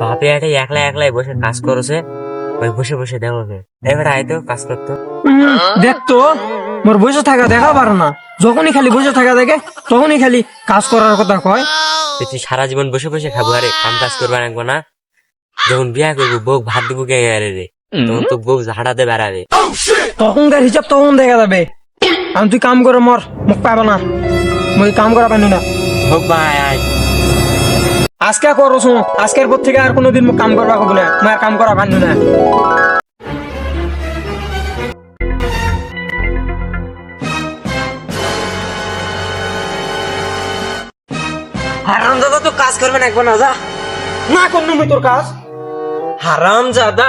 বাপে এটা একলা একলাই বসে কাজ করছে, ওই বসে বসে দেখো এবার আয়তো কাজ করতো। দেখতো মোর বসে থাকা দেখা পারে না, যখনই খালি বসে থাকা দেখে তখনই খালি কাজ করার কথা কয়। তুই সারা জীবন বসে বসে খাবো, আরে কাম কাজ করবা রাখবো না? যখন বিয়া করবো বউ ভাত দেবো কে আরে রে, তখন তো বউ ঝাড়াতে বেড়াবে। তখনকার হিসাব তখন দেখা যাবে। আমি তুই কাম করে মর, মুখ পাবো না, মুই কাম করা পানি না। হোক ভাই আয়। আজকে করো শোন, আজকের পর থেকে আর কোনোদিন মুখ কাম করবা কব না, মুই আর কাম করা পানি না। হারাম দাদা তো কাজ করবে না একবার না, যা না করনু মুই তোর কাজ। হারাম জাদা।